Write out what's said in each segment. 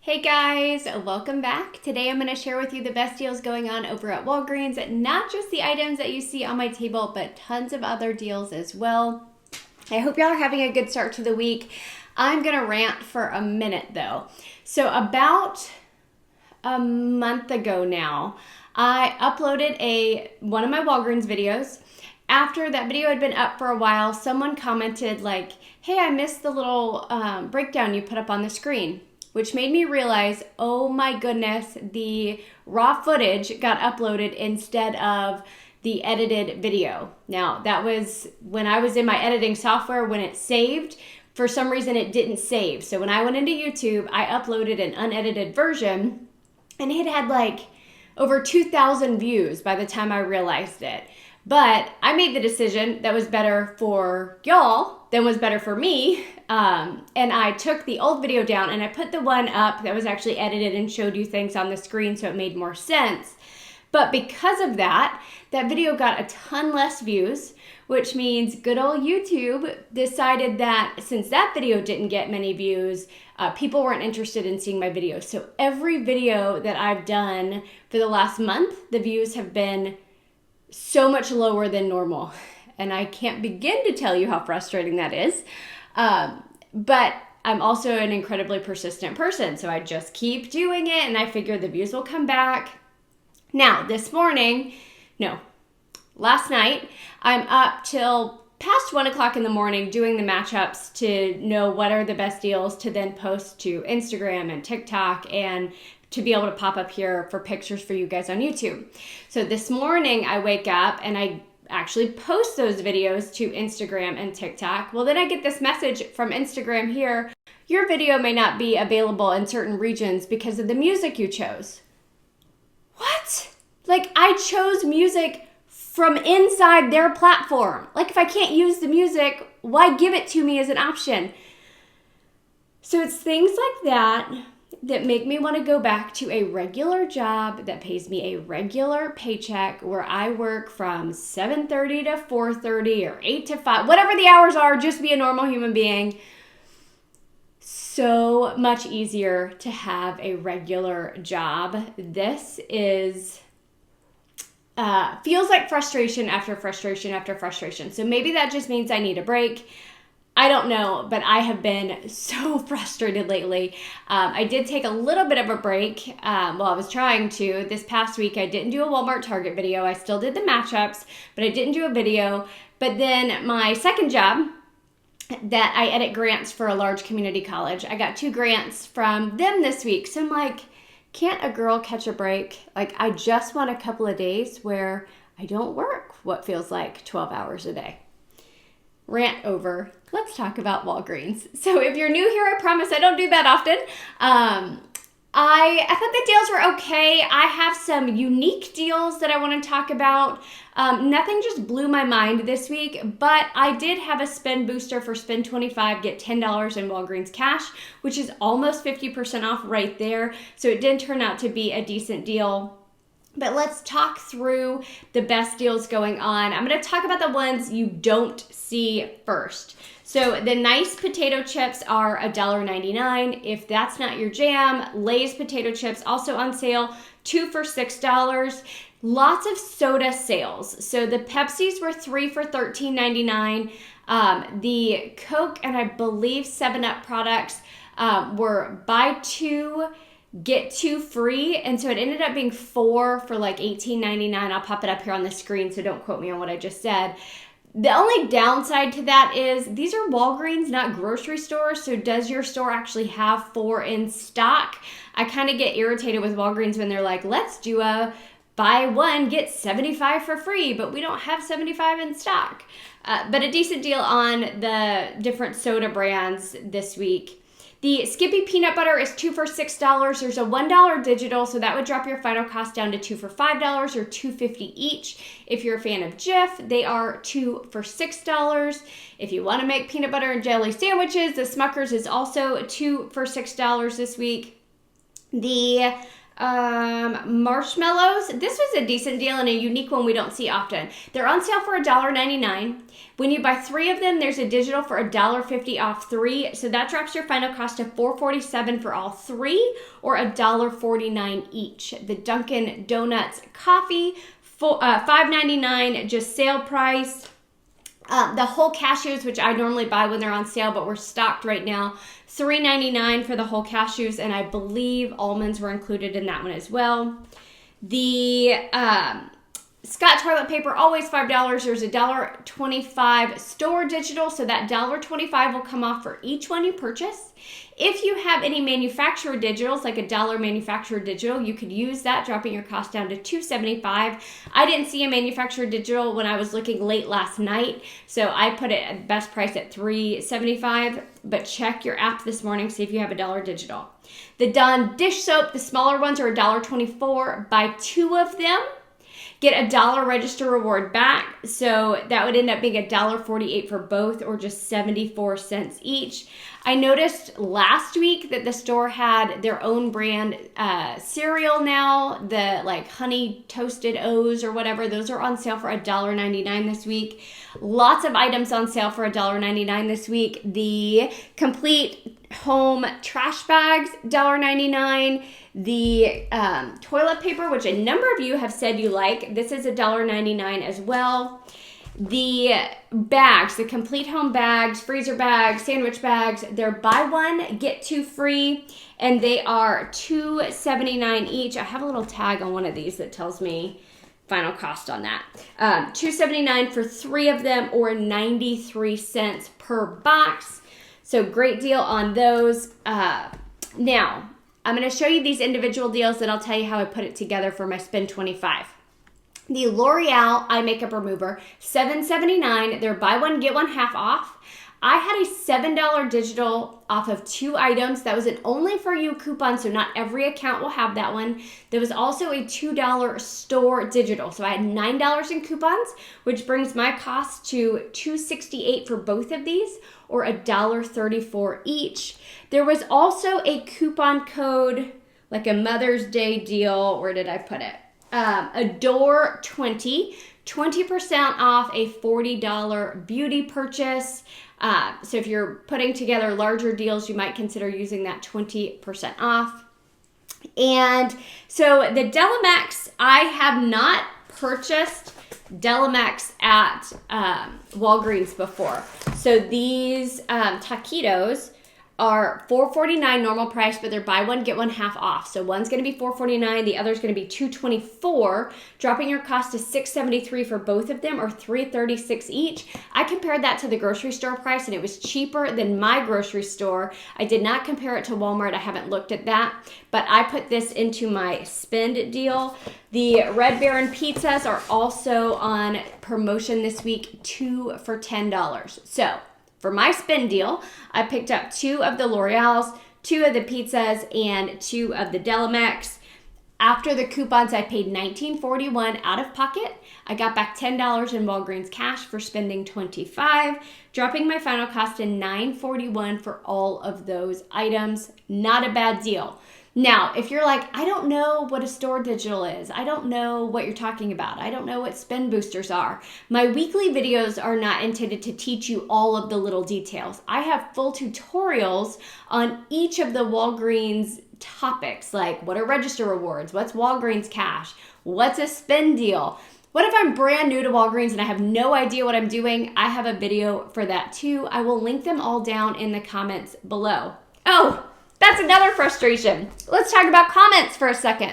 Hey guys, welcome back. Today I'm going to share with you the best deals going on over at Walgreens. Not just the items that you see on my table, but tons of other deals as well. I hope y'all are having a good start to the week. I'm going to rant for a minute though. So about a month ago now, I uploaded one of my Walgreens videos. After that video had been up for a while, someone commented like, hey, I missed the little breakdown you put up on the screen, which made me realize, oh my goodness, the raw footage got uploaded instead of the edited video. Now, that was when I was in my editing software. When it saved, for some reason it didn't save. So when I went into YouTube, I uploaded an unedited version, and it had like over 2,000 views by the time I realized it. But I made the decision that was better for y'all than was better for me. And I took the old video down and I put the one up that was actually edited and showed you things on the screen, so it made more sense. But because of that, that video got a ton less views, which means good old YouTube decided that since that video didn't get many views, people weren't interested in seeing my videos. So every video that I've done for the last month, the views have been so much lower than normal. And I can't begin to tell you how frustrating that is. But I'm also an incredibly persistent person. So I just keep doing it and I figure the views will come back. Now, last night, I'm up till past 1 o'clock in the morning doing the matchups to know what are the best deals to then post to Instagram and TikTok and to be able to pop up here for pictures for you guys on YouTube. So this morning I wake up and I actually post those videos to Instagram and TikTok. Well, then I get this message from Instagram here, your video may not be available in certain regions because of the music you chose. What? Like, I chose music from inside their platform. Like, if I can't use the music, why give it to me as an option? So it's things like that make me want to go back to a regular job that pays me a regular paycheck where I work from 7:30 to 4:30 or 8 to 5, whatever the hours are, just be a normal human being. So much easier to have a regular job. This is feels like frustration after frustration after frustration. So maybe that just means I need a break. I don't know, but I have been so frustrated lately. I did take a little bit of a break. I was trying to. This past week, I didn't do a Walmart Target video. I still did the matchups, but I didn't do a video. But then my second job, that I edit grants for a large community college, I got 2 grants from them this week. So I'm like, can't a girl catch a break? Like, I just want a couple of days where I don't work what feels like 12 hours a day. Rant over. Let's talk about Walgreens. So if you're new here, I promise I don't do that often. I thought the deals were okay. I have some unique deals that I want to talk about. Nothing just blew my mind this week, but I did have a spend booster for spend 25, get $10 in Walgreens cash, which is almost 50% off right there. So it did turn out to be a decent deal. But let's talk through the best deals going on. I'm going to talk about the ones you don't see first. So the nice potato chips are $1.99. If that's not your jam, Lay's potato chips also on sale, 2 for $6. Lots of soda sales. So the Pepsis were 3 for $13.99. The Coke and I believe 7-Up products were buy 2, get 2 free, and so it ended up being 4 for like $18.99. I'll pop it up here on the screen, so don't quote me on what I just said. The only downside to that is these are Walgreens, not grocery stores, so does your store actually have 4 in stock? I kind of get irritated with Walgreens when they're like, let's do a buy 1, get 75 for free, but we don't have 75 in stock. But a decent deal on the different soda brands this week. The Skippy peanut butter is 2 for $6. There's a $1 digital, so that would drop your final cost down to 2 for $5 or $2.50 each. If you're a fan of Jif, they are 2 for $6. If you want to make peanut butter and jelly sandwiches, the Smucker's is also 2 for $6 this week. The Marshmallows. This was a decent deal and a unique one we don't see often. They're on sale for $1.99. When you buy 3 of them, there's a digital for $1.50 off 3. So that drops your final cost to $4.47 for all 3 or $1.49 each. The Dunkin' Donuts coffee, $5.99, just sale price. The whole cashews, which I normally buy when they're on sale, but we're stocked right now, $3.99 for the whole cashews, and I believe almonds were included in that one as well. The Scott toilet paper, always $5. There's a $1.25 store digital, so that $1.25 will come off for each one you purchase. If you have any manufacturer digitals, like a $1 manufacturer digital, you could use that, dropping your cost down to $2.75. I didn't see a manufacturer digital when I was looking late last night, so I put it at best price at $3.75, but check your app this morning, see if you have a $1 digital. The Dawn dish soap, the smaller ones are $1.24. Buy 2 of them, get a $1 register reward back, so that would end up being $1.48 for both, or just 74 cents each. I noticed last week that the store had their own brand cereal now, the like honey toasted O's or whatever. Those are on sale for $1.99 this week. Lots of items on sale for $1.99 this week. The complete home trash bags, $1.99. The toilet paper, which a number of you have said you like, this is $1.99 as well. The bags, the complete home bags, freezer bags, sandwich bags, they're buy one, get 2 free, and they are $2.79 each. I have a little tag on one of these that tells me final cost on that. $2.79 for 3 of them, or 93 cents per box. So great deal on those. Now, I'm going to show you these individual deals, and I'll tell you how I put it together for my Spend 25. The L'Oreal Eye Makeup Remover, $7.79. They're buy one, get one half off. I had a $7 digital off of 2 items. That was an only for you coupon, so not every account will have that one. There was also a $2 store digital. So I had $9 in coupons, which brings my cost to $2.68 for both of these, or $1.34 each. There was also a coupon code, like a Mother's Day deal. Where did I put it? Adore 20%, 20% off a $40 beauty purchase. So if you're putting together larger deals, you might consider using that 20% off. And so the Delamex, I have not purchased Delamex at Walgreens before. So these taquitos are $4.49 normal price, but they're buy one, get one half off. So one's going to be $4.49, the other's going to be $2.24, dropping your cost to $6.73 for both of them, or $3.36 each. I compared that to the grocery store price, and it was cheaper than my grocery store. I did not compare it to Walmart. I haven't looked at that, but I put this into my spend deal. The Red Baron pizzas are also on promotion this week, 2 for $10. So for my spend deal, I picked up 2 of the L'Oreals, 2 of the pizzas, and 2 of the Delamex. After the coupons, I paid $19.41 out of pocket. I got back $10 in Walgreens cash for spending $25, dropping my final cost to $9.41 for all of those items. Not a bad deal. Now, if you're like, I don't know what a store digital is, I don't know what you're talking about, I don't know what spend boosters are, my weekly videos are not intended to teach you all of the little details. I have full tutorials on each of the Walgreens topics, like what are register rewards, what's Walgreens cash, what's a spend deal. What if I'm brand new to Walgreens and I have no idea what I'm doing? I have a video for that too. I will link them all down in the comments below. Oh, that's another frustration. Let's talk about comments for a second.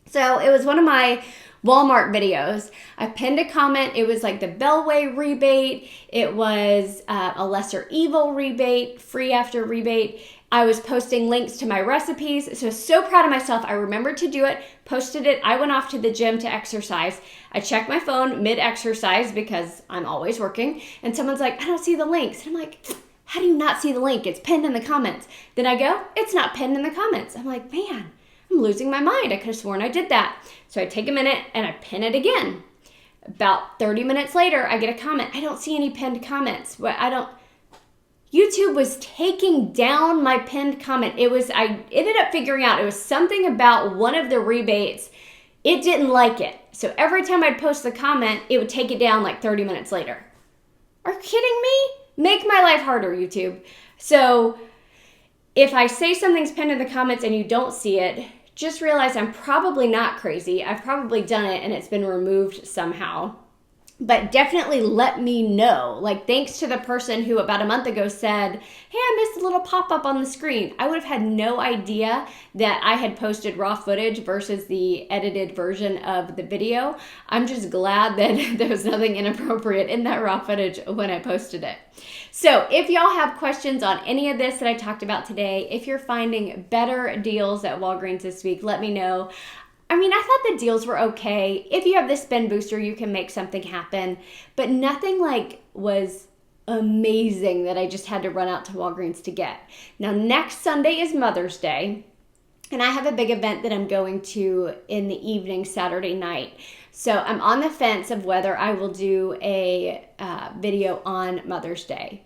So it was one of my Walmart videos. I pinned a comment. It was like the Bellway rebate. It was a lesser evil rebate, free after rebate. I was posting links to my recipes. So proud of myself. I remembered to do it, posted it. I went off to the gym to exercise. I checked my phone mid-exercise because I'm always working. And someone's like, I don't see the links. And I'm like, how do you not see the link? It's pinned in the comments. Then I go, it's not pinned in the comments. I'm like, man, I'm losing my mind. I could have sworn I did that. So I take a minute and I pin it again. About 30 minutes later, I get a comment. I don't see any pinned comments. YouTube was taking down my pinned comment. I ended up figuring out it was something about one of the rebates. It didn't like it. So every time I'd post the comment, it would take it down like 30 minutes later. Are you kidding me? Make my life harder, YouTube. So if I say something's pinned in the comments and you don't see it, just realize I'm probably not crazy. I've probably done it and it's been removed somehow. But definitely let me know. Like, thanks to the person who about a month ago said, hey, I missed a little pop-up on the screen. I would have had no idea that I had posted raw footage versus the edited version of the video. I'm just glad that there was nothing inappropriate in that raw footage when I posted it. So if y'all have questions on any of this that I talked about today, if you're finding better deals at Walgreens this week, let me know. I mean, I thought the deals were okay. If you have the spend booster, you can make something happen, but nothing like was amazing that I just had to run out to Walgreens to get. Now, next Sunday is Mother's Day, and I have a big event that I'm going to in the evening, Saturday night. So I'm on the fence of whether I will do a video on Mother's Day.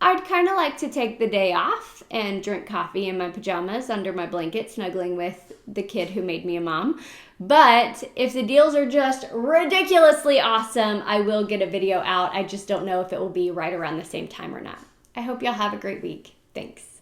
I'd kind of like to take the day off and drink coffee in my pajamas under my blanket, snuggling with the kid who made me a mom. But if the deals are just ridiculously awesome, I will get a video out. I just don't know if it will be right around the same time or not. I hope y'all have a great week. Thanks.